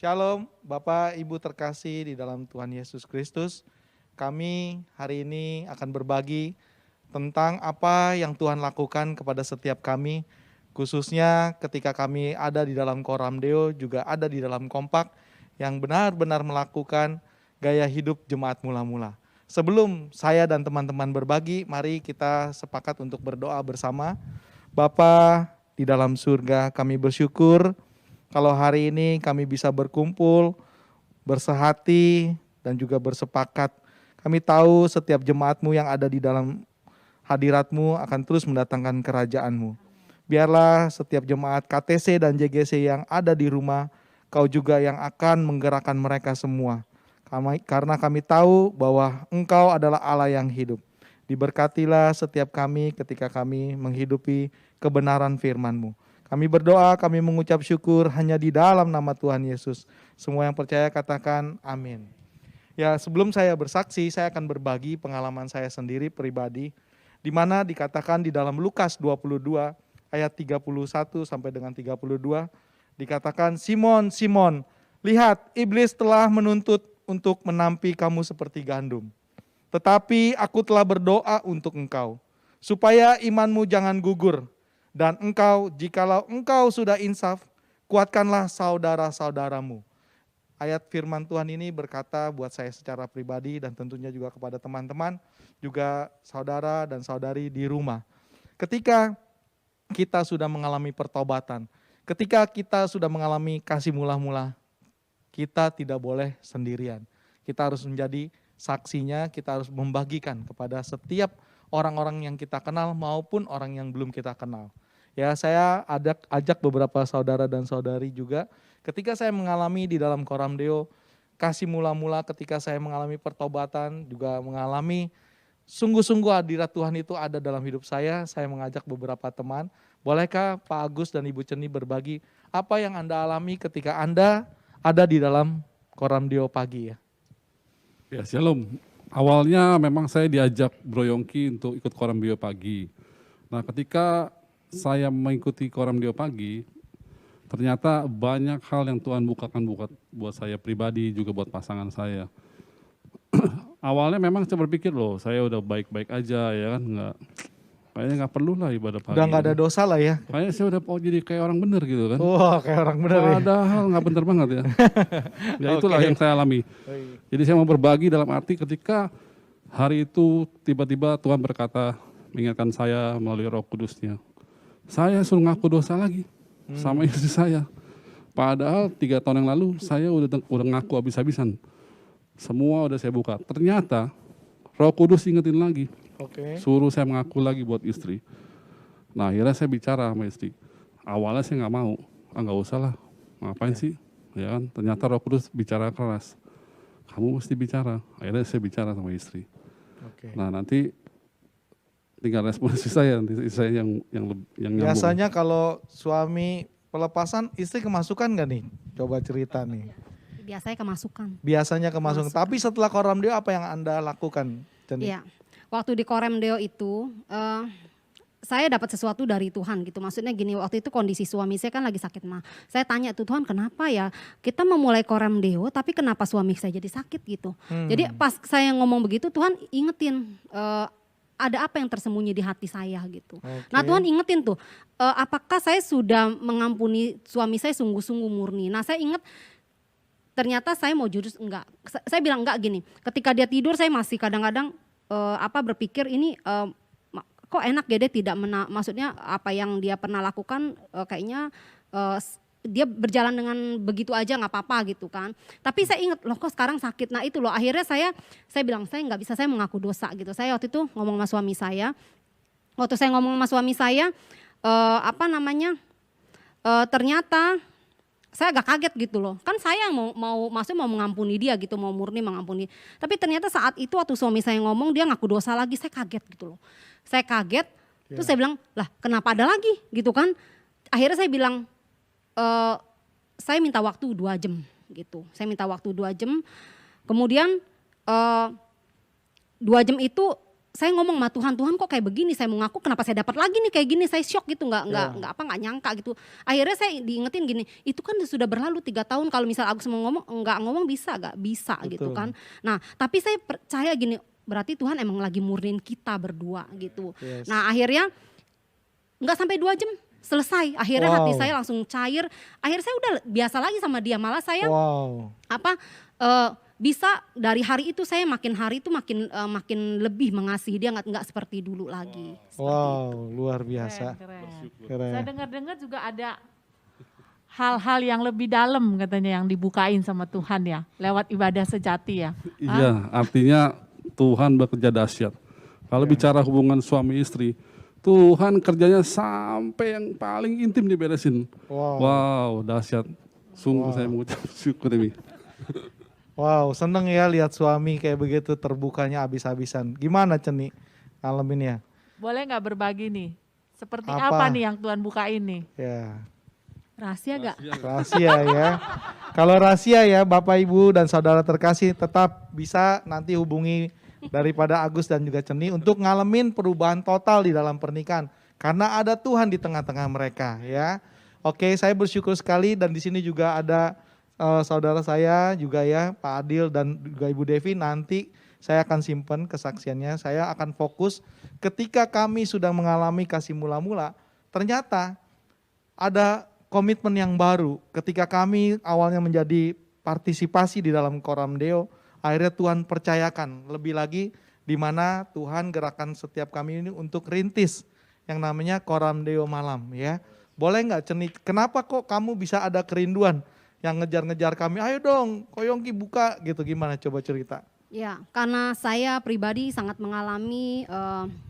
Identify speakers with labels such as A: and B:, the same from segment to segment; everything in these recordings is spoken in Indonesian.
A: Shalom, Bapak Ibu terkasih di dalam Tuhan Yesus Kristus. Kami hari ini akan berbagi tentang apa yang Tuhan lakukan kepada setiap kami, khususnya ketika kami ada di dalam Koram Deo, juga ada di dalam Kompak, yang benar-benar melakukan gaya hidup jemaat mula-mula. Sebelum saya dan teman-teman berbagi, mari kita sepakat untuk berdoa bersama. Bapa di dalam surga, kami bersyukur kalau hari ini kami bisa berkumpul, bersehati, dan juga bersepakat. Kami tahu setiap jemaat-Mu yang ada di dalam hadirat-Mu akan terus mendatangkan kerajaan-Mu. Biarlah setiap jemaat KTC dan JGC yang ada di rumah, Kau juga yang akan menggerakkan mereka semua. Karena kami tahu bahwa Engkau adalah Allah yang hidup. Diberkatilah setiap kami ketika kami menghidupi kebenaran firman-Mu. Kami berdoa, kami mengucap syukur hanya di dalam nama Tuhan Yesus. Semua yang percaya katakan amin. Ya, sebelum saya bersaksi, saya akan berbagi pengalaman saya sendiri pribadi, di mana dikatakan di dalam Lukas 22 ayat 31 sampai dengan 32, dikatakan, Simon, Simon, lihat iblis telah menuntut untuk menampi kamu seperti gandum. Tetapi aku telah berdoa untuk engkau, supaya imanmu jangan gugur. Dan engkau, jikalau engkau sudah insaf, kuatkanlah saudara-saudaramu. Ayat firman Tuhan ini berkata buat saya secara pribadi dan tentunya juga kepada teman-teman, juga saudara dan saudari di rumah. Ketika kita sudah mengalami pertobatan, ketika kita sudah mengalami kasih mula-mula, kita tidak boleh sendirian. Kita harus menjadi saksinya, kita harus membagikan kepada setiap orang-orang yang kita kenal maupun orang yang belum kita kenal. Ya, saya ajak beberapa saudara dan saudari juga. Ketika saya mengalami di dalam Koram Deo, kasih mula-mula ketika saya mengalami pertobatan, juga mengalami sungguh-sungguh hadirat Tuhan itu ada dalam hidup saya mengajak beberapa teman. Bolehkah Pak Agus dan Ibu Ceni berbagi apa yang Anda alami ketika Anda ada di dalam Koram Deo pagi ya?
B: Ya, shalom. Awalnya memang saya diajak Bro Yongki untuk ikut Koram Deo pagi. Nah, ketika saya mengikuti Koram Deo pagi, ternyata banyak hal yang Tuhan bukakan buat saya pribadi, juga buat pasangan saya. Awalnya memang saya berpikir loh, saya udah baik-baik aja ya kan, kayaknya nggak perlu lah ibadah pagi.
A: Udah nggak ada dosa lah ya?
B: Kayaknya saya udah jadi kayak orang bener gitu kan.
A: Wah, kayak orang bener ya?
B: Padahal nggak bener banget ya. Ya itulah yang saya alami. Jadi saya mau berbagi dalam arti ketika hari itu tiba-tiba Tuhan berkata, mengingatkan saya melalui Roh Kudus-Nya. Saya suruh ngaku dosa lagi sama istri saya. Padahal 3 tahun yang lalu saya udah ngaku habis-habisan. Semua udah saya buka. Ternyata Roh Kudus ingetin lagi. Suruh saya mengaku lagi buat istri. Nah, akhirnya saya bicara sama istri. Awalnya saya nggak mau. Nggak usah lah. Ngapain sih? Ya kan? Ternyata Roh Kudus bicara keras. Kamu mesti bicara. Akhirnya saya bicara sama istri. Nah, nanti tinggal respon istri saya, nanti istri saya yang nyambung.
A: Biasanya kalau suami pelepasan, istri kemasukan nggak nih? Coba cerita nih.
C: Biasanya kemasukan.
A: Biasanya kemasukan. Tapi setelah Koram Deo apa yang Anda lakukan?
C: Iya, waktu di Koram Deo itu saya dapat sesuatu dari Tuhan gitu. Maksudnya gini, waktu itu kondisi suami saya kan lagi sakit mah. Saya tanya tuh, Tuhan kenapa ya kita memulai Koram Deo tapi kenapa suami saya jadi sakit gitu. Jadi pas saya ngomong begitu Tuhan ingetin ada apa yang tersembunyi di hati saya gitu. Nah Tuhan ingetin tuh, apakah saya sudah mengampuni suami saya sungguh-sungguh murni. Nah saya ingat ternyata saya mau jurus enggak. Saya bilang enggak gini, ketika dia tidur saya masih kadang-kadang berpikir ini kok enak ya dia tidak maksudnya apa yang dia pernah lakukan kayaknya dia berjalan dengan begitu aja nggak apa-apa gitu kan. Tapi saya ingat loh kok sekarang sakit. Nah itu loh akhirnya saya bilang saya nggak bisa, saya mengaku dosa gitu. Saya waktu itu ngomong sama suami saya. Waktu saya ngomong sama suami saya ternyata saya agak kaget gitu loh. Kan saya maksudnya mau mengampuni dia gitu, mau murni mengampuni. Tapi ternyata saat itu waktu suami saya ngomong dia ngaku dosa lagi, saya kaget gitu loh. Saya kaget, terus saya bilang, lah kenapa ada lagi gitu kan. Akhirnya saya bilang, saya minta waktu 2 jam gitu. Saya minta waktu 2 jam, kemudian 2 jam itu saya ngomong sama Tuhan, Tuhan kok kayak begini, saya mau ngaku kenapa saya dapat lagi nih kayak gini, saya shock gitu, nggak nyangka gitu. Akhirnya saya diingetin gini, itu kan sudah berlalu 3 tahun, kalau misal Agus mau ngomong, nggak ngomong bisa gitu kan. Nah tapi saya percaya gini, berarti Tuhan emang lagi murnin kita berdua gitu. Nah akhirnya nggak sampai 2 jam selesai, akhirnya hati saya langsung cair, akhirnya saya udah biasa lagi sama dia, malah saya bisa dari hari itu saya makin hari itu makin lebih mengasihi dia, nggak seperti dulu lagi.
A: Luar biasa.
D: Keren. Saya dengar-dengar juga ada hal-hal yang lebih dalam katanya yang dibukain sama Tuhan ya, lewat ibadah sejati ya.
B: Iya, artinya Tuhan bekerja dahsyat. Kalau bicara hubungan suami istri, Tuhan kerjanya sampai yang paling intim diberesin. Wow, dahsyat. Sungguh saya mengucap syukur ini.
A: Seneng ya lihat suami kayak begitu terbukanya habis-habisan. Gimana Ceni ngalaminnya?
D: Boleh nggak berbagi nih? Seperti apa nih yang Tuhan bukain nih?
A: Ya.
C: Rahasia gak?
A: Rahasia ya. Kalau rahasia ya Bapak Ibu dan Saudara terkasih, tetap bisa nanti hubungi daripada Agus dan juga Ceni untuk ngalamin perubahan total di dalam pernikahan. Karena ada Tuhan di tengah-tengah mereka ya. Oke, saya bersyukur sekali dan di sini juga ada saudara saya juga ya, Pak Adil dan juga Ibu Devi. Nanti saya akan simpan kesaksiannya, saya akan fokus ketika kami sudah mengalami kasih mula-mula, ternyata ada komitmen yang baru. Ketika kami awalnya menjadi partisipasi di dalam Koram Deo, akhirnya Tuhan percayakan lebih lagi di mana Tuhan gerakan setiap kami ini untuk rintis yang namanya Koram Deo malam ya. Boleh nggak Ceni, kenapa kok kamu bisa ada kerinduan yang ngejar-ngejar kami, ayo dong Koyongki buka gitu, gimana coba cerita?
C: Ya, karena saya pribadi sangat mengalami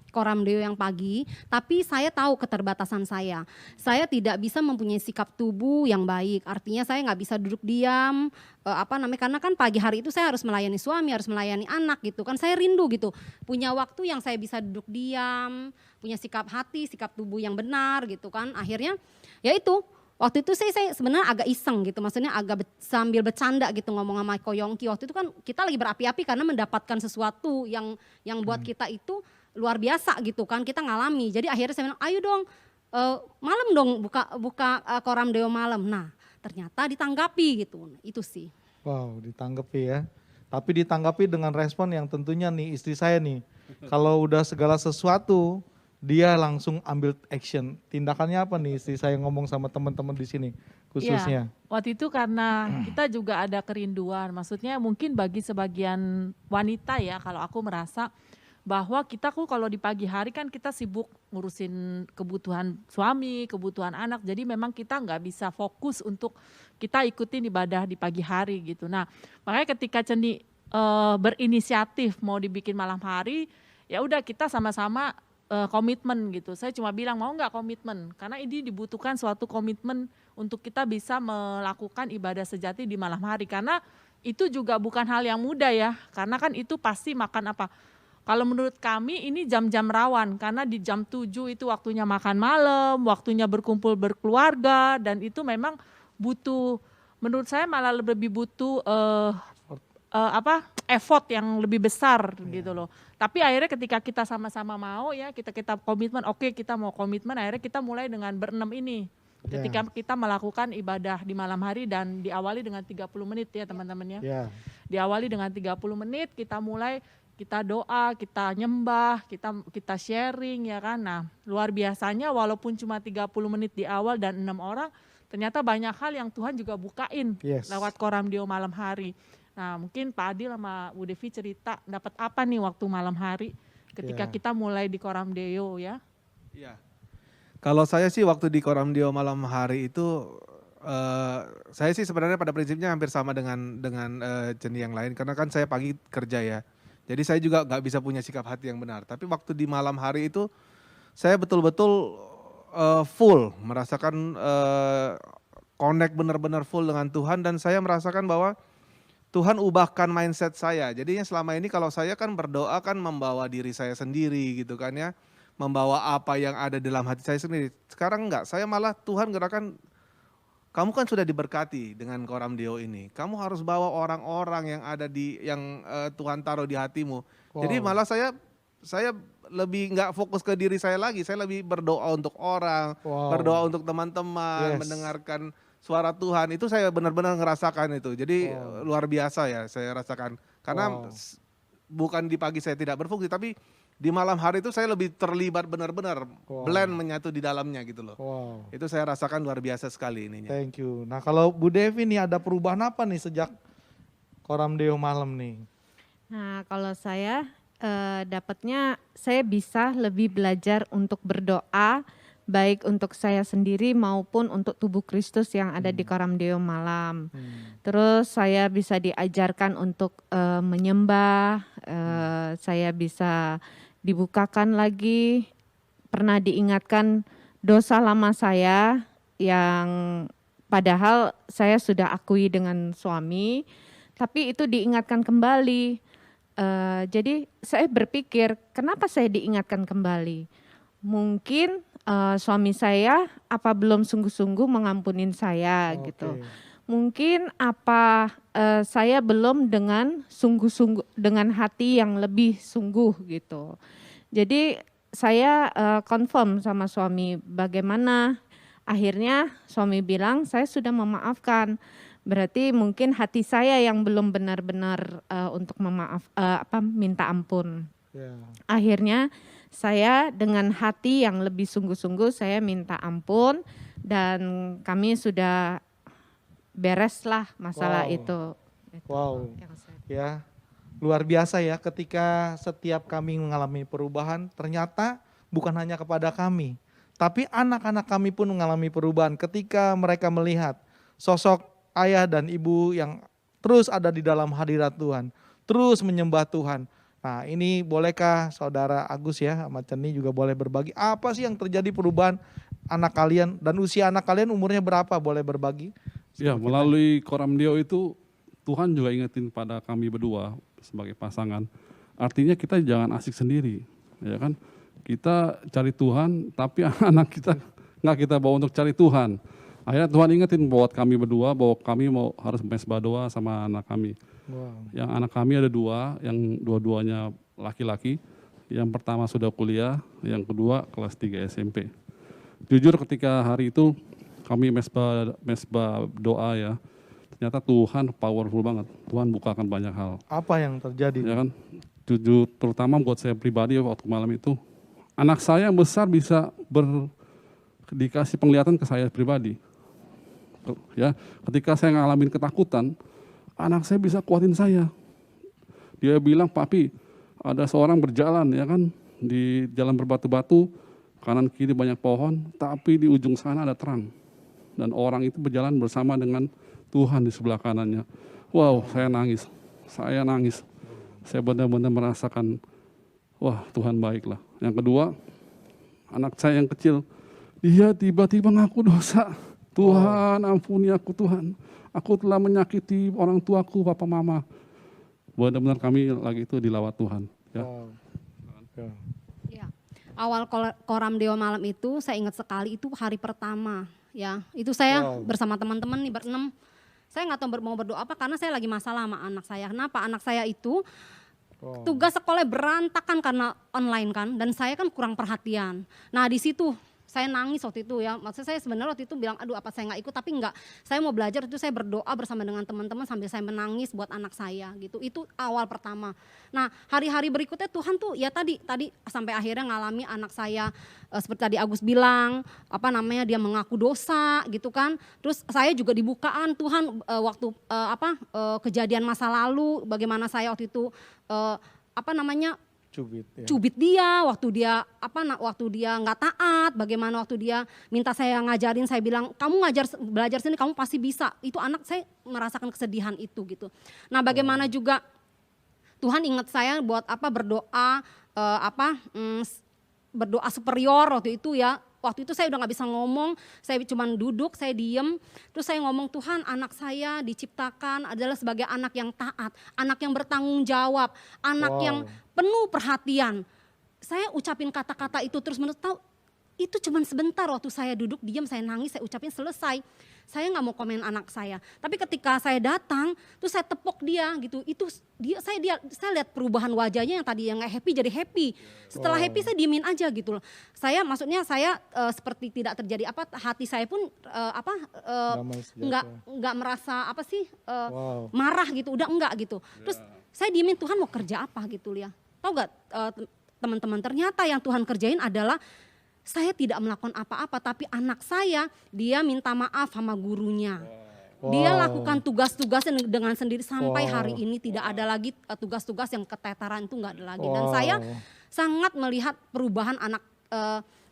C: Koram Deo yang pagi, tapi saya tahu keterbatasan saya. Saya tidak bisa mempunyai sikap tubuh yang baik, artinya saya nggak bisa duduk diam, karena kan pagi hari itu saya harus melayani suami, harus melayani anak gitu kan, saya rindu gitu, punya waktu yang saya bisa duduk diam, punya sikap hati, sikap tubuh yang benar gitu kan, akhirnya ya itu. Waktu itu saya sebenarnya agak iseng gitu, maksudnya agak sambil bercanda gitu ngomong sama Koyongki. Waktu itu kan kita lagi berapi-api karena mendapatkan sesuatu yang buat kita itu luar biasa gitu kan, kita ngalami. Jadi akhirnya saya bilang, ayo dong malam dong buka Koram Deo malam. Nah ternyata ditanggapi gitu, itu sih.
A: Wow, ditanggapi ya. Tapi ditanggapi dengan respon yang tentunya nih istri saya nih, kalau udah segala sesuatu dia langsung ambil action. Tindakannya apa nih istri saya ngomong sama teman-teman di sini khususnya?
D: Ya, waktu itu karena kita juga ada kerinduan. Maksudnya mungkin bagi sebagian wanita ya, kalau aku merasa bahwa kita kalau di pagi hari kan kita sibuk ngurusin kebutuhan suami, kebutuhan anak. Jadi memang kita nggak bisa fokus untuk kita ikutin ibadah di pagi hari gitu. Nah makanya ketika Ceni berinisiatif mau dibikin malam hari, ya udah kita sama-sama komitmen gitu. Saya cuma bilang mau nggak komitmen, karena ini dibutuhkan suatu komitmen untuk kita bisa melakukan ibadah sejati di malam hari, karena itu juga bukan hal yang mudah ya, karena kan itu pasti makan apa. Kalau menurut kami ini jam-jam rawan, karena di jam 7 itu waktunya makan malam, waktunya berkumpul berkeluarga, dan itu memang butuh, menurut saya malah lebih butuh effort yang lebih besar gitu loh. Tapi akhirnya ketika kita sama-sama mau ya, kita komitmen, oke kita mau komitmen, akhirnya kita mulai dengan berenam ini. Ketika kita melakukan ibadah di malam hari dan diawali dengan 30 menit ya teman-teman ya. Diawali dengan 30 menit, kita mulai, kita doa, kita nyembah, kita sharing ya kan. Nah luar biasanya walaupun cuma 30 menit di awal dan 6 orang, ternyata banyak hal yang Tuhan juga bukain lewat Koram Deo malam hari. Nah mungkin Pak Adil sama Bu Devi cerita dapat apa nih waktu malam hari ketika kita mulai di Koram Deo ya.
E: Iya. Kalau saya sih waktu di Koram Deo malam hari itu saya sih sebenarnya pada prinsipnya hampir sama dengan Ceni yang lain, karena kan saya pagi kerja ya. Jadi saya juga nggak bisa punya sikap hati yang benar. Tapi waktu di malam hari itu saya betul-betul full merasakan connect benar-benar full dengan Tuhan, dan saya merasakan bahwa Tuhan ubahkan mindset saya. Jadinya selama ini kalau saya kan berdoa kan membawa diri saya sendiri gitu kan ya. Membawa apa yang ada dalam hati saya sendiri. Sekarang enggak, saya malah Tuhan gerakan, kamu kan sudah diberkati dengan Koram Deo ini. Kamu harus bawa orang-orang yang ada yang Tuhan taruh di hatimu. Jadi malah saya saya lebih nggak fokus ke diri saya lagi, saya lebih berdoa untuk orang,
A: Wow.
E: berdoa untuk teman-teman,
A: Yes.
E: mendengarkan suara Tuhan. Itu saya benar-benar ngerasakan itu. Jadi luar biasa ya saya rasakan. Karena
A: Wow.
E: bukan di pagi saya tidak berfungsi, tapi di malam hari itu saya lebih terlibat benar-benar,
A: Wow.
E: blend menyatu di dalamnya gitu loh.
A: Wow.
E: Itu saya rasakan luar biasa sekali ininya.
A: Thank you. Nah kalau Bu Devi nih ada perubahan apa nih sejak Koram Deo malam nih?
F: Nah, kalau saya dapatnya saya bisa lebih belajar untuk berdoa baik untuk saya sendiri maupun untuk tubuh Kristus yang ada di Koram Deo malam. Terus saya bisa diajarkan untuk menyembah, saya bisa dibukakan lagi, pernah diingatkan dosa lama saya yang padahal saya sudah akui dengan suami, tapi itu diingatkan kembali. Jadi saya berpikir kenapa saya diingatkan kembali? Mungkin suami saya apa belum sungguh-sungguh mengampunin saya gitu. Mungkin apa saya belum dengan sungguh-sungguh dengan hati yang lebih sungguh gitu. Jadi saya confirm sama suami bagaimana, akhirnya suami bilang saya sudah memaafkan. Berarti mungkin hati saya yang belum benar-benar untuk minta ampun. Akhirnya saya dengan hati yang lebih sungguh-sungguh saya minta ampun dan kami sudah bereslah masalah
A: Wow.
F: itu.
A: Wow.
F: Yang saya-
A: Ya, luar biasa ya ketika setiap kami mengalami perubahan, ternyata bukan hanya kepada kami, tapi anak-anak kami pun mengalami perubahan ketika mereka melihat sosok ayah dan ibu yang terus ada di dalam hadirat Tuhan, terus menyembah Tuhan. Nah ini bolehkah saudara Agus ya sama Ceni juga boleh berbagi apa sih yang terjadi perubahan anak kalian dan usia anak kalian umurnya berapa, boleh berbagi?
B: Ya, melalui Koram Deo itu Tuhan juga ingetin pada kami berdua sebagai pasangan. Artinya kita jangan asik sendiri, ya kan? Kita cari Tuhan, tapi anak kita nggak kita bawa untuk cari Tuhan. Akhirnya Tuhan ingetin buat kami berdua bahwa kami harus mesbah doa sama anak kami.
A: Wow.
B: Yang anak kami ada dua, yang dua-duanya laki-laki. Yang pertama sudah kuliah, yang kedua kelas 3 SMP. Jujur ketika hari itu kami mesbah doa ya, ternyata Tuhan powerful banget. Tuhan bukakan banyak hal.
A: Apa yang terjadi?
B: Ya kan? Jujur terutama buat saya pribadi waktu malam itu, anak saya yang besar bisa dikasih penglihatan ke saya pribadi. Ya, ketika saya ngalamin ketakutan, anak saya bisa kuatin saya. Dia bilang, "Papi, ada seorang berjalan ya kan di jalan berbatu-batu, kanan kiri banyak pohon, tapi di ujung sana ada terang." Dan orang itu berjalan bersama dengan Tuhan di sebelah kanannya. Wow, saya nangis. Saya benar-benar merasakan, wah Tuhan baiklah. Yang kedua, anak saya yang kecil, dia tiba-tiba ngaku dosa. Tuhan ampuni aku Tuhan. Aku telah menyakiti orang tuaku, papa mama. Benar-benar kami lagi itu dilawat Tuhan. Ya.
A: Wow. Ya.
C: Ya. Awal Koram Deo malam itu saya ingat sekali itu hari pertama ya. Itu saya
A: Wow.
C: bersama teman-teman nih berenam. Saya nggak tahu mau berdoa apa karena saya lagi masalah sama anak saya. Kenapa? Anak saya itu tugas sekolah berantakan karena online kan dan saya kan kurang perhatian. Nah di situ saya nangis waktu itu ya, maksudnya saya sebenarnya waktu itu bilang aduh apa saya nggak ikut, tapi enggak, saya mau belajar itu saya berdoa bersama dengan teman-teman sambil saya menangis buat anak saya gitu, itu awal pertama. Nah hari-hari berikutnya Tuhan tuh ya tadi sampai akhirnya ngalami anak saya seperti tadi Agus bilang, dia mengaku dosa gitu kan, terus saya juga dibukaan Tuhan waktu kejadian masa lalu, bagaimana saya waktu itu
A: Cubit ya.
C: cubit dia waktu dia nggak taat, bagaimana waktu dia minta saya ngajarin, saya bilang kamu belajar sini kamu pasti bisa. Itu anak saya merasakan kesedihan itu gitu. Nah bagaimana juga Tuhan ingat saya buat berdoa berdoa superior waktu itu ya. Waktu itu saya udah gak bisa ngomong, saya cuma duduk, saya diem. Terus saya ngomong, Tuhan anak saya diciptakan adalah sebagai anak yang taat, anak yang bertanggung jawab, anak yang penuh perhatian. Saya ucapin kata-kata itu terus menerus, itu cuman sebentar waktu saya duduk diam, saya nangis, saya ucapin selesai. Saya nggak mau komen anak saya. Tapi ketika saya datang, terus saya tepok dia gitu. Itu saya lihat perubahan wajahnya yang tadi yang nggak happy jadi happy. Setelah happy saya diemin aja gitu loh. Maksudnya saya seperti tidak terjadi apa, hati saya pun
A: Damai sejahtera.
C: nggak merasa apa sih
A: Wow.
C: marah gitu, udah enggak gitu. Terus saya diemin, Tuhan mau kerja apa gitu ya. Tahu nggak teman-teman, ternyata yang Tuhan kerjain adalah saya tidak melakukan apa-apa, tapi anak saya dia minta maaf sama gurunya. Dia
A: Wow.
C: lakukan tugas-tugasnya dengan sendiri sampai
A: Wow.
C: hari ini tidak ada lagi tugas-tugas yang keteteran, itu nggak ada lagi. Dan
A: Wow.
C: saya sangat melihat perubahan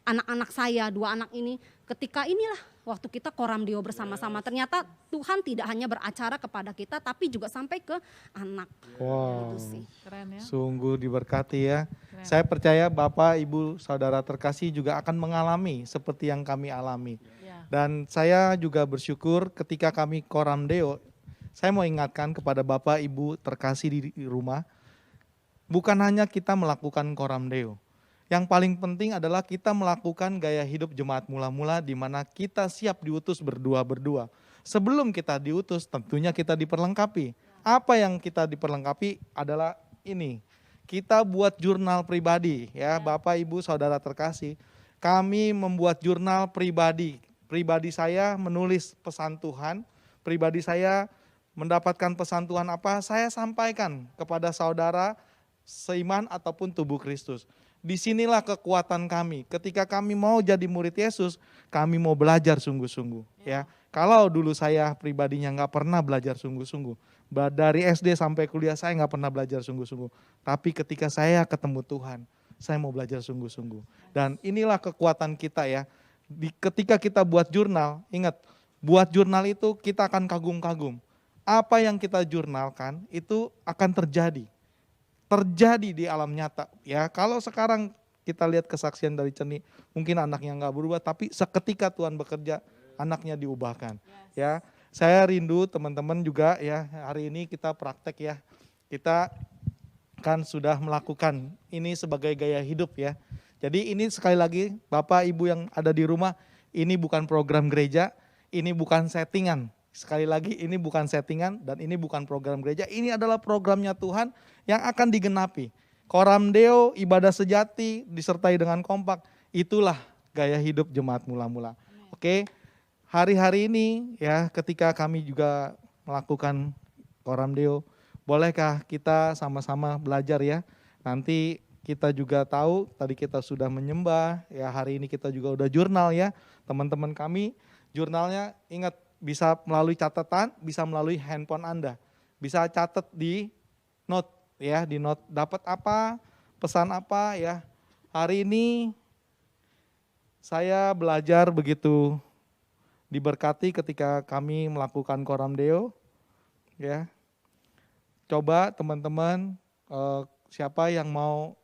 C: anak-anak saya, 2 anak ini ketika inilah waktu kita koram deo bersama-sama. Ternyata Tuhan tidak hanya beracara kepada kita tapi juga sampai ke anak.
A: Wow.
C: Gitu sih.
D: Keren ya.
A: Sungguh diberkati ya.
D: Keren.
A: Saya percaya Bapak, Ibu, Saudara terkasih juga akan mengalami seperti yang kami alami.
D: Ya.
A: Dan saya juga bersyukur ketika kami koram deo, saya mau ingatkan kepada Bapak, Ibu terkasih di rumah, bukan hanya kita melakukan koram deo. Yang paling penting adalah kita melakukan gaya hidup jemaat mula-mula di mana kita siap diutus berdua-berdua. Sebelum kita diutus tentunya kita diperlengkapi. Apa yang kita diperlengkapi adalah ini. Kita buat jurnal pribadi ya Bapak, Ibu, Saudara terkasih. Kami membuat jurnal pribadi. Pribadi saya menulis pesan Tuhan. Pribadi saya mendapatkan pesan Tuhan apa, saya sampaikan kepada saudara seiman ataupun tubuh Kristus. Disinilah kekuatan kami. Ketika kami mau jadi murid Yesus, kami mau belajar sungguh-sungguh. Ya, kalau dulu saya pribadinya nggak pernah belajar sungguh-sungguh, dari SD sampai kuliah saya nggak pernah belajar sungguh-sungguh. Tapi ketika saya ketemu Tuhan, saya mau belajar sungguh-sungguh. Dan inilah kekuatan kita ya. Ketika kita buat jurnal, ingat, buat jurnal itu kita akan kagum-kagum. Apa yang kita jurnalkan itu akan terjadi di alam nyata ya. Kalau sekarang kita lihat kesaksian dari Ceni, mungkin anaknya nggak berubah, tapi seketika Tuhan bekerja, anaknya diubahkan. Ya, saya rindu teman-teman juga ya, hari ini kita praktek ya, kita kan sudah melakukan ini sebagai gaya hidup ya. Jadi ini sekali lagi Bapak Ibu yang ada di rumah, ini bukan program gereja, ini bukan settingan. Sekali lagi ini bukan settingan dan ini bukan program gereja, ini adalah programnya Tuhan yang akan digenapi. Koram deo, ibadah sejati disertai dengan kompak, itulah gaya hidup jemaat mula-mula. Oke, hari-hari ini ya ketika kami juga melakukan koram deo, bolehkah kita sama-sama belajar ya. Nanti kita juga tahu, tadi kita sudah menyembah, ya hari ini kita juga udah jurnal ya. Teman-teman kami jurnalnya ingat, bisa melalui catatan, bisa melalui handphone Anda. Bisa catat di note ya, di note dapat apa, pesan apa ya. Hari ini saya belajar begitu diberkati ketika kami melakukan koram deo ya. Coba teman-teman siapa yang mau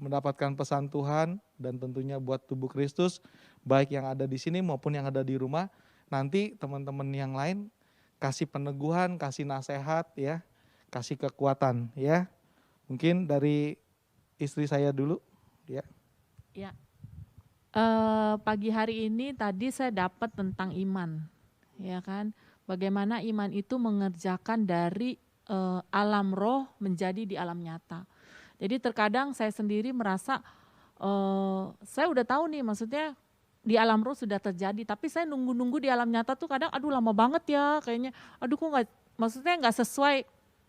A: mendapatkan pesan Tuhan dan tentunya buat tubuh Kristus, baik yang ada di sini maupun yang ada di rumah, nanti teman-teman yang lain kasih peneguhan, kasih nasihat ya, kasih kekuatan ya. Mungkin dari istri saya dulu ya.
D: Ya. Pagi hari ini tadi saya dapat tentang iman, ya kan? Bagaimana iman itu mengerjakan dari alam roh menjadi di alam nyata. Jadi terkadang saya sendiri merasa saya udah tahu nih, maksudnya di alam roh sudah terjadi, tapi saya nunggu-nunggu di alam nyata tuh kadang aduh lama banget ya kayaknya, aduh kok nggak, maksudnya nggak sesuai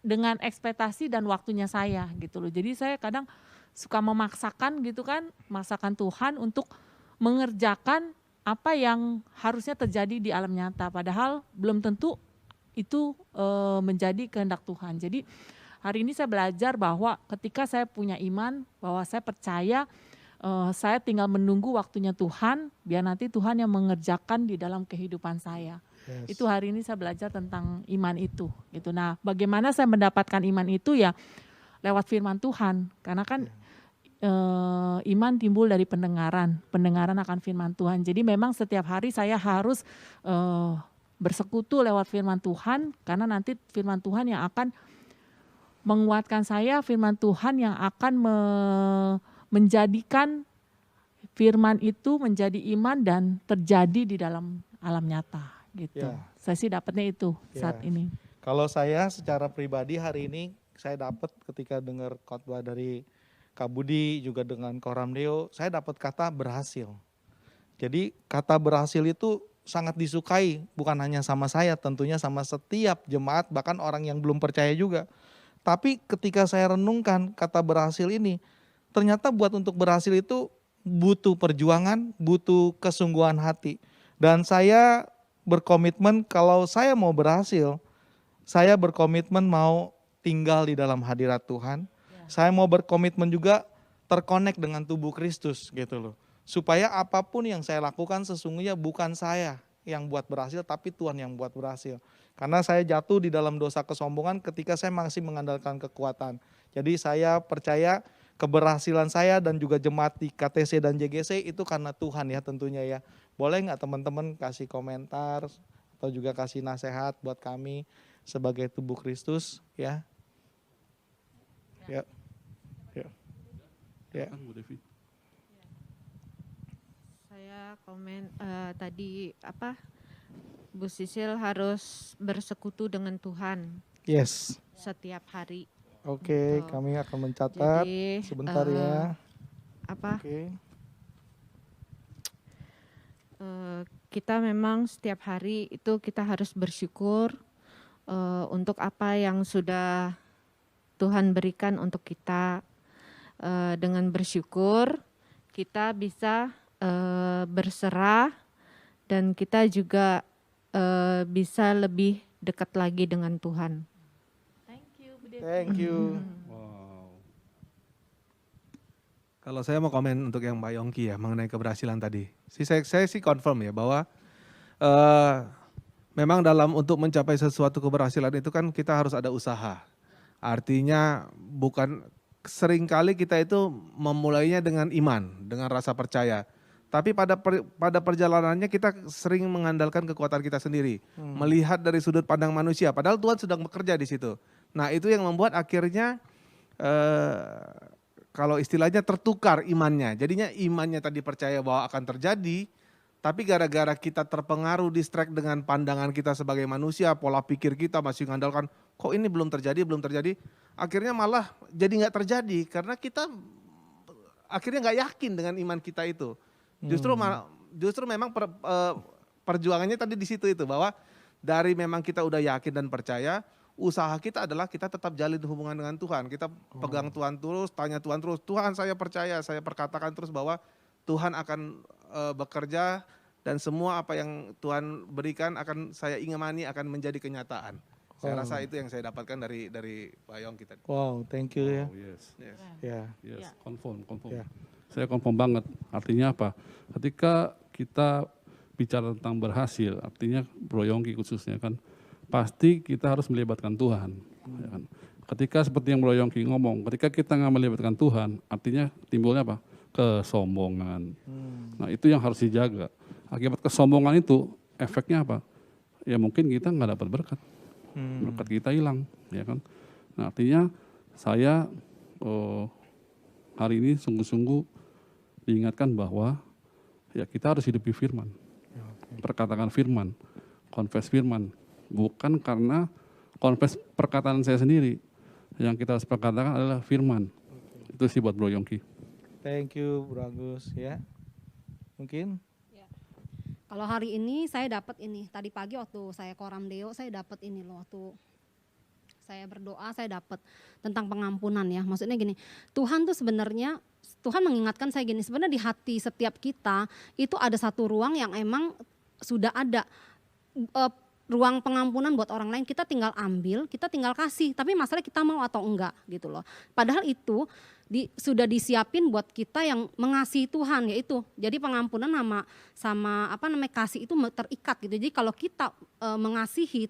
D: dengan ekspektasi dan waktunya saya gitu loh. Jadi saya kadang suka memaksakan gitu kan, memaksakan Tuhan untuk mengerjakan apa yang harusnya terjadi di alam nyata, padahal belum tentu itu menjadi kehendak Tuhan. Jadi hari ini saya belajar bahwa ketika saya punya iman, bahwa saya percaya, saya tinggal menunggu waktunya Tuhan, biar nanti Tuhan yang mengerjakan di dalam kehidupan saya.
A: Yes.
D: Itu hari ini saya belajar tentang iman itu. Gitu. Nah, bagaimana saya mendapatkan iman itu ya lewat firman Tuhan. Karena kan iman timbul dari pendengaran akan firman Tuhan. Jadi memang setiap hari saya harus bersekutu lewat firman Tuhan, karena nanti firman Tuhan yang akan menguatkan saya, firman Tuhan yang akan menjadikan firman itu menjadi iman dan terjadi di dalam alam nyata gitu.
A: Ya.
D: Saya sih dapatnya itu saat
A: Ya.
D: ini.
A: Kalau saya secara pribadi hari ini saya dapat ketika dengar khotbah dari Kak Budi juga dengan Koram Deo, saya dapat kata berhasil. Jadi kata berhasil itu sangat disukai bukan hanya sama saya, tentunya sama setiap jemaat, bahkan orang yang belum percaya juga. Tapi ketika saya renungkan kata berhasil ini, ternyata buat untuk berhasil itu butuh perjuangan, butuh kesungguhan hati. Dan saya berkomitmen kalau saya mau berhasil, saya berkomitmen mau tinggal di dalam hadirat Tuhan. Saya mau berkomitmen juga terkonek dengan tubuh Kristus gitu loh. Supaya apapun yang saya lakukan sesungguhnya bukan saya yang buat berhasil, tapi Tuhan yang buat berhasil. Karena saya jatuh di dalam dosa kesombongan ketika saya masih mengandalkan kekuatan. Jadi saya percaya keberhasilan saya dan juga jemaat di KTC dan JGC itu karena Tuhan ya tentunya ya. Boleh nggak teman-teman kasih komentar atau juga kasih nasihat buat kami sebagai tubuh Kristus ya. Ya. Ya. Ya.
B: Kan, Bu Devi.
F: Saya komen tadi apa Bu Sisil harus bersekutu dengan Tuhan
A: Yes.
F: setiap hari.
A: Oke,
F: Gitu.
A: kami akan mencatat
F: Jadi
A: sebentar ya.
F: apa
A: Oke.
F: kita memang setiap hari itu kita harus bersyukur untuk apa yang sudah Tuhan berikan untuk kita. Dengan bersyukur kita bisa berserah dan kita juga bisa lebih dekat lagi dengan Tuhan.
D: Thank you, Bu Devi.
A: Thank you.
B: Wow.
E: Kalau saya mau komen untuk yang Mbak Yongki ya mengenai keberhasilan tadi. Saya sih confirm ya bahwa memang dalam untuk mencapai sesuatu keberhasilan itu kan kita harus ada usaha. Artinya bukan seringkali kita itu memulainya dengan iman, dengan rasa percaya. Tapi pada perjalanannya kita sering mengandalkan kekuatan kita sendiri, melihat dari sudut pandang manusia. Padahal Tuhan sedang bekerja di situ. Nah itu yang membuat akhirnya kalau istilahnya tertukar imannya. Jadinya imannya tadi percaya bahwa akan terjadi, tapi gara-gara kita terpengaruh distract dengan pandangan kita sebagai manusia, pola pikir kita masih mengandalkan kok ini belum terjadi, akhirnya malah jadi nggak terjadi karena kita akhirnya nggak yakin dengan iman kita itu. Justru memang perjuangannya tadi di situ itu bahwa dari memang kita udah yakin dan percaya, usaha kita adalah kita tetap jalin hubungan dengan Tuhan. Kita pegang Tuhan terus, tanya Tuhan terus, Tuhan saya percaya, saya perkatakan terus bahwa Tuhan akan bekerja dan semua apa yang Tuhan berikan akan saya imani akan menjadi kenyataan. Saya rasa itu yang saya dapatkan dari Pak Yong kita.
A: Wow, thank you ya.
B: Oh, yes.
E: Yes.
A: Ya.
B: Yes,
D: Ya.
B: confirm.
A: Ya.
B: Saya confirm banget. Artinya apa? Ketika kita bicara tentang berhasil, artinya Bro Yongki khususnya kan, pasti kita harus melibatkan Tuhan. Ya kan? Ketika seperti yang Bro Yongki ngomong, ketika kita nggak melibatkan Tuhan, artinya timbulnya apa? Kesombongan. Nah itu yang harus dijaga. Akibat kesombongan itu, efeknya apa? Ya mungkin kita nggak dapat berkat. Berkat kita hilang, ya kan? Nah artinya saya hari ini sungguh-sungguh diingatkan bahwa ya kita harus hidupi firman, perkataan firman, confess firman, bukan karena confess perkataan saya sendiri, yang kita harus perkatakan adalah firman. Itu sih buat Bro Yongki.
A: Thank you Bro Agus ya. Mungkin
C: Kalau hari ini saya dapat ini, tadi pagi waktu saya Koram Deo saya dapat ini loh, waktu saya berdoa saya dapat tentang pengampunan ya. Maksudnya gini, Tuhan tuh sebenarnya, Tuhan mengingatkan saya gini, sebenarnya di hati setiap kita itu ada satu ruang yang emang sudah ada ruang pengampunan buat orang lain, kita tinggal ambil, kita tinggal kasih, tapi masalahnya kita mau atau enggak gitu loh. Padahal itu sudah disiapin buat kita yang mengasihi Tuhan, yaitu jadi pengampunan sama apa namanya kasih itu terikat gitu. Jadi kalau kita mengasihi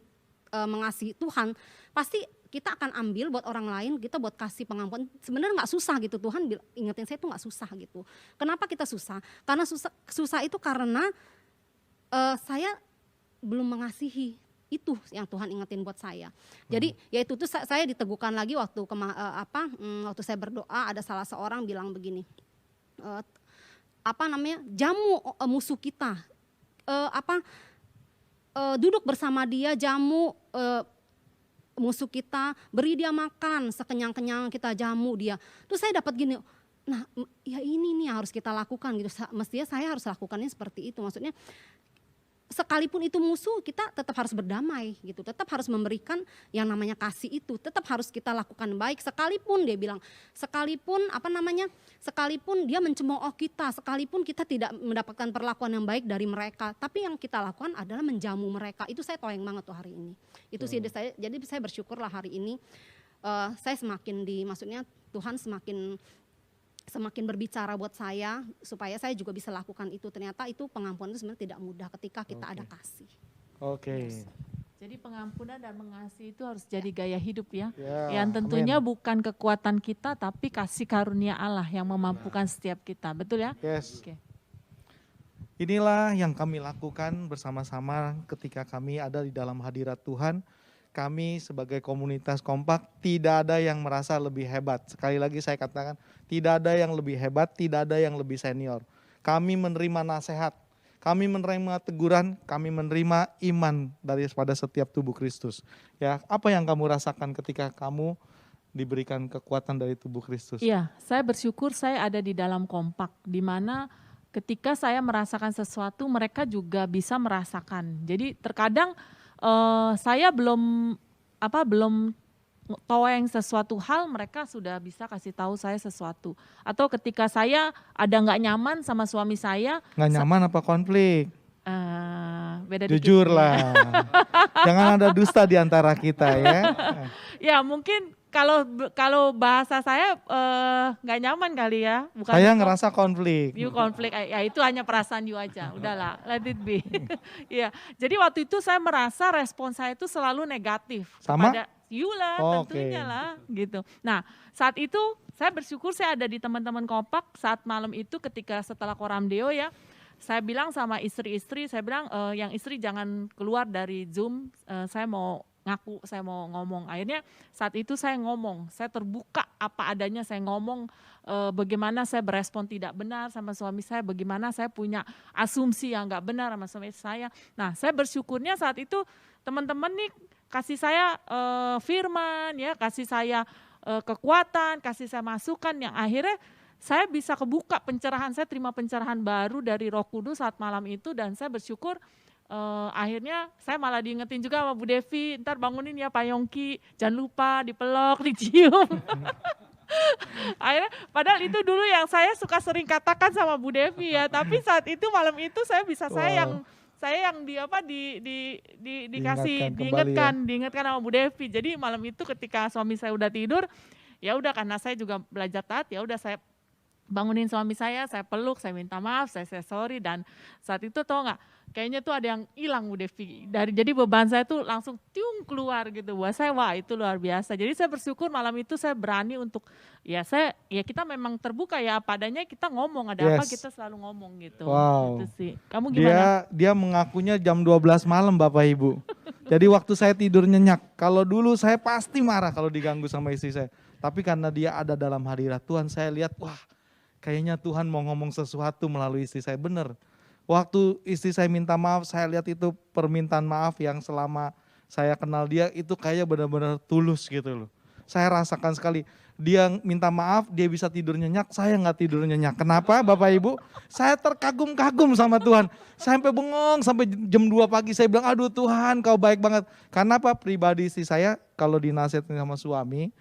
C: Tuhan, pasti kita akan ambil buat orang lain, kita buat kasih pengampunan. Sebenarnya nggak susah gitu, Tuhan ingetin saya itu nggak susah gitu. Kenapa kita susah? Karena susah itu karena saya belum mengasihi, itu yang Tuhan ingetin buat saya. Jadi yaitu tuh saya diteguhkan lagi waktu waktu saya berdoa, ada salah seorang bilang begini, jamu musuh kita. Duduk bersama dia, jamu musuh kita, beri dia makan sekenyang-kenyang, kita jamu dia. Terus saya dapat gini, nah ya ini nih harus kita lakukan gitu. Mestinya saya harus lakukannya seperti itu. Maksudnya sekalipun itu musuh, kita tetap harus berdamai gitu, tetap harus memberikan yang namanya kasih itu, tetap harus kita lakukan baik. Sekalipun dia bilang, sekalipun dia mencemooh kita, sekalipun kita tidak mendapatkan perlakuan yang baik dari mereka, tapi yang kita lakukan adalah menjamu mereka. Itu saya toyeng banget tuh hari ini. Itu sih jadi saya bersyukurlah hari ini saya maksudnya Tuhan semakin berbicara buat saya supaya saya juga bisa lakukan itu. Ternyata itu pengampunan itu sebenarnya tidak mudah ketika kita ada kasih.
A: Oke.
D: Jadi pengampunan dan mengasihi itu harus jadi gaya hidup ya.
A: Ya,
D: Yang tentunya
A: amin.
D: bukan kekuatan kita tapi kasih karunia Allah yang memampukan setiap kita. Betul ya?
A: Yes.
D: Oke.
A: Inilah yang kami lakukan bersama-sama ketika kami ada di dalam hadirat Tuhan. Kami sebagai komunitas kompak tidak ada yang merasa lebih hebat. Sekali lagi saya katakan, tidak ada yang lebih hebat, tidak ada yang lebih senior. Kami menerima nasihat, kami menerima teguran, kami menerima iman daripada setiap tubuh Kristus. Ya, apa yang kamu rasakan ketika kamu diberikan kekuatan dari tubuh Kristus?
D: Iya, saya bersyukur saya ada di dalam kompak, di mana ketika saya merasakan sesuatu, mereka juga bisa merasakan. Jadi terkadang saya belum toeng sesuatu hal, mereka sudah bisa kasih tahu saya sesuatu. Atau ketika saya ada nggak nyaman sama suami saya,
A: Nggak nyaman apa konflik?
D: beda dikit.
A: Jujur lah, jangan ada dusta di antara kita ya.
D: Ya mungkin kalau bahasa saya nggak nyaman kali ya. Bukan
A: Saya ngerasa konflik.
D: you konflik, ya itu hanya perasaan you aja. Udahlah, let it be. Iya, jadi waktu itu saya merasa respon saya itu selalu negatif.
A: Sama?
D: Kepada you lah,
A: Oh,
D: tentunya
A: oke.
D: lah, gitu. Nah, saat itu saya bersyukur saya ada di teman-teman kompak saat malam itu ketika setelah Koramdeo ya. Saya bilang sama istri-istri, saya bilang yang istri jangan keluar dari Zoom, saya mau ngaku, saya mau ngomong. Akhirnya saat itu saya ngomong, saya terbuka apa adanya, saya ngomong bagaimana saya berespon tidak benar sama suami saya, bagaimana saya punya asumsi yang nggak benar sama suami saya. Nah, saya bersyukurnya saat itu teman-teman nih kasih saya firman, ya, kasih saya kekuatan, kasih saya masukan yang akhirnya saya bisa kebuka pencerahan, saya terima pencerahan baru dari Roh Kudus saat malam itu dan saya bersyukur akhirnya saya malah diingetin juga sama Bu Devi, ntar bangunin ya Pak Yongki, jangan lupa dipeluk, dicium. Akhirnya, padahal itu dulu yang saya suka sering katakan sama Bu Devi ya, tapi saat itu malam itu saya bisa saya yang diingatkan sama Bu Devi. Jadi malam itu ketika suami saya udah tidur, ya udah karena saya juga belajar taat, ya udah saya bangunin suami saya peluk, saya minta maaf, saya sorry dan saat itu tau nggak, kayaknya tuh ada yang hilang Bu Devi. Jadi beban saya tuh langsung tiung keluar gitu. Buat saya wah itu luar biasa. Jadi saya bersyukur malam itu saya berani untuk ya kita memang terbuka ya apa adanya, kita ngomong ada apa
A: Yes.
D: kita selalu ngomong gitu.
A: Wow.
D: Gitu sih. Kamu gimana?
A: Dia mengakunya jam 12 malam Bapak Ibu. Jadi waktu saya tidur nyenyak. Kalau dulu saya pasti marah kalau diganggu sama istri saya. Tapi karena dia ada dalam hadirat Tuhan, saya lihat wah kayaknya Tuhan mau ngomong sesuatu melalui istri saya. Benar. Waktu istri saya minta maaf, saya lihat itu permintaan maaf yang selama saya kenal dia itu kayaknya benar-benar tulus gitu loh. Saya rasakan sekali, dia minta maaf, dia bisa tidur nyenyak, saya nggak tidur nyenyak. Kenapa Bapak Ibu? Saya terkagum-kagum sama Tuhan. Sampai bengong, sampai jam 2 pagi saya bilang, aduh Tuhan kau baik banget. Karena apa? Pribadi istri saya kalau dinasihatin sama suami,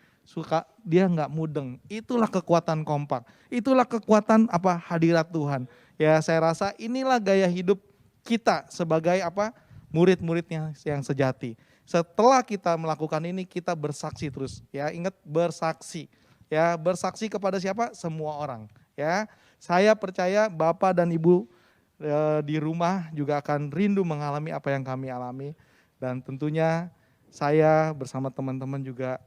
A: dia nggak mudeng. Itulah kekuatan kompak. Itulah kekuatan hadirat Tuhan. Ya saya rasa inilah gaya hidup kita sebagai murid-muridnya yang sejati. Setelah kita melakukan ini kita bersaksi terus. Ya ingat bersaksi. Ya bersaksi kepada siapa? Semua orang. Ya saya percaya Bapak dan Ibu di rumah juga akan rindu mengalami apa yang kami alami. Dan tentunya saya bersama teman-teman juga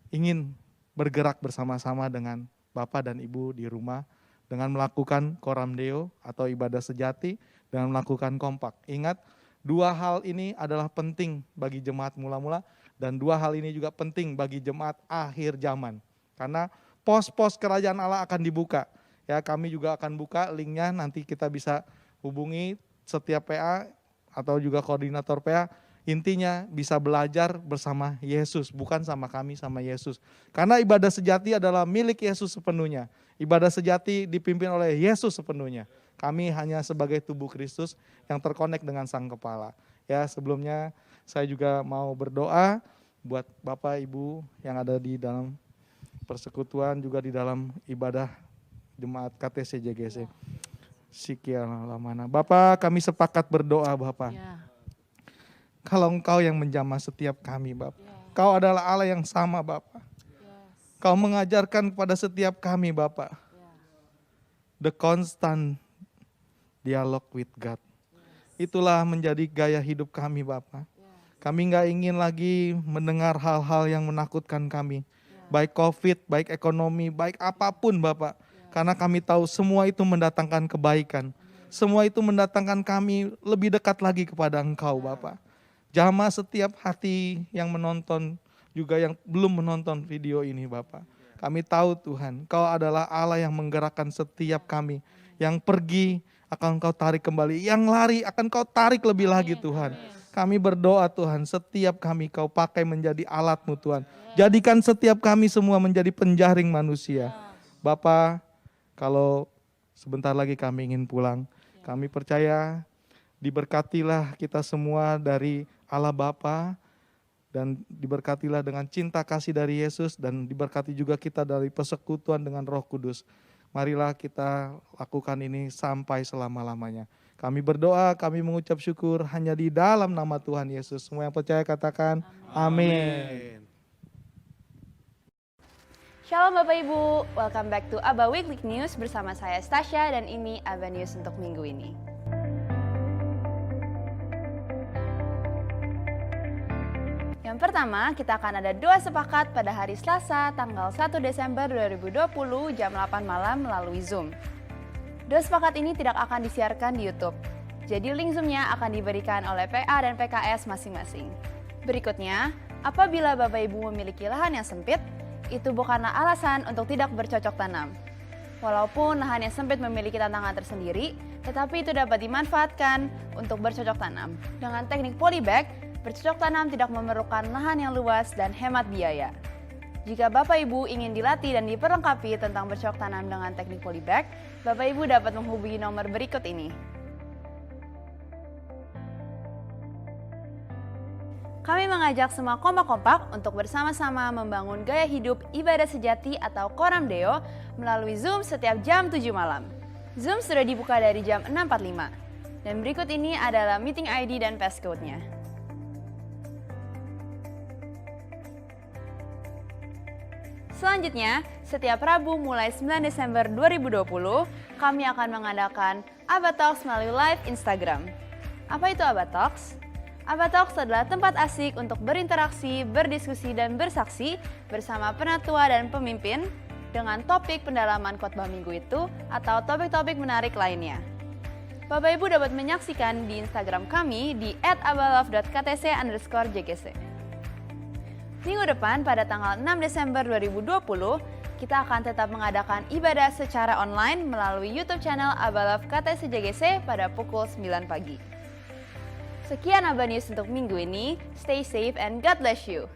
A: ingin bergerak bersama-sama dengan Bapak dan Ibu di rumah dengan melakukan Koramdeo atau ibadah sejati, dengan melakukan kompak. Ingat, 2 hal ini adalah penting bagi jemaat mula-mula dan 2 hal ini juga penting bagi jemaat akhir zaman. Karena pos-pos kerajaan Allah akan dibuka. Ya, kami juga akan buka linknya, nanti kita bisa hubungi setiap PA atau juga koordinator PA. Intinya bisa belajar bersama Yesus, bukan sama kami, sama Yesus. Karena ibadah sejati adalah milik Yesus sepenuhnya. Ibadah sejati dipimpin oleh Yesus sepenuhnya. Kami hanya sebagai tubuh Kristus yang terkonek dengan Sang Kepala. Ya, sebelumnya saya juga mau berdoa buat Bapak Ibu yang ada di dalam persekutuan, juga di dalam ibadah jemaat KTC JGC. Sekian lamana. Bapak, kami sepakat berdoa Bapak.
D: Ya.
A: Kalau Engkau yang menjamah setiap kami Bapak. Kau adalah Allah yang sama Bapak. Kau mengajarkan kepada setiap kami Bapak. The constant dialogue with God. Itulah menjadi gaya hidup kami Bapak. Kami nggak ingin lagi mendengar hal-hal yang menakutkan kami. Baik COVID, baik ekonomi, baik apapun Bapak. Karena kami tahu semua itu mendatangkan kebaikan. Semua itu mendatangkan kami lebih dekat lagi kepada Engkau Bapak. Jamah setiap hati yang menonton, juga yang belum menonton video ini Bapak. Kami tahu Tuhan, Kau adalah Allah yang menggerakkan setiap kami. Yang pergi akan Kau tarik kembali, yang lari akan Kau tarik lebih lagi Tuhan. Kami berdoa Tuhan, setiap kami Kau pakai menjadi alat-Mu Tuhan. Jadikan setiap kami semua menjadi penjaring manusia. Bapak, kalau sebentar lagi kami ingin pulang, kami percaya diberkatilah kita semua dari Allah Bapa, dan diberkatilah dengan cinta kasih dari Yesus, dan diberkati juga kita dari persekutuan dengan Roh Kudus. Marilah kita lakukan ini sampai selama-lamanya. Kami berdoa, kami mengucap syukur hanya di dalam nama Tuhan Yesus. Semua yang percaya katakan amin.
G: Shalom Bapak Ibu, welcome back to Aba Weekly News bersama saya Stasha, dan ini Aba News untuk minggu ini. Yang pertama, kita akan ada doa sepakat pada hari Selasa, tanggal 1 Desember 2020 jam 8 malam melalui Zoom. Doa sepakat ini tidak akan disiarkan di YouTube. Jadi link Zoom-nya akan diberikan oleh PA dan PKS masing-masing. Berikutnya, apabila Bapak Ibu memiliki lahan yang sempit, itu bukanlah alasan untuk tidak bercocok tanam. Walaupun lahan yang sempit memiliki tantangan tersendiri, tetapi itu dapat dimanfaatkan untuk bercocok tanam. Dengan teknik polybag, bercocok tanam tidak memerlukan lahan yang luas dan hemat biaya. Jika Bapak Ibu ingin dilatih dan diperlengkapi tentang bercocok tanam dengan teknik polybag, Bapak Ibu dapat menghubungi nomor berikut ini. Kami mengajak semua kompak-kompak untuk bersama-sama membangun gaya hidup ibadah sejati atau Koram Deo melalui Zoom setiap jam 7 malam. Zoom sudah dibuka dari jam 6.45. Dan berikut ini adalah meeting ID dan passcode-nya. Selanjutnya, setiap Rabu mulai 9 Desember 2020, kami akan mengadakan Aba Talks melalui live Instagram. Apa itu Aba Talks? Aba Talks adalah tempat asik untuk berinteraksi, berdiskusi, dan bersaksi bersama penatua dan pemimpin dengan topik pendalaman khotbah minggu itu atau topik-topik menarik lainnya. Bapak Ibu dapat menyaksikan di Instagram kami di @abalove.ktc_jgc. Minggu depan pada tanggal 6 Desember 2020, kita akan tetap mengadakan ibadah secara online melalui YouTube channel Abalove KTC JGC pada pukul 9 pagi. Sekian Aba News untuk minggu ini. Stay safe and God bless you.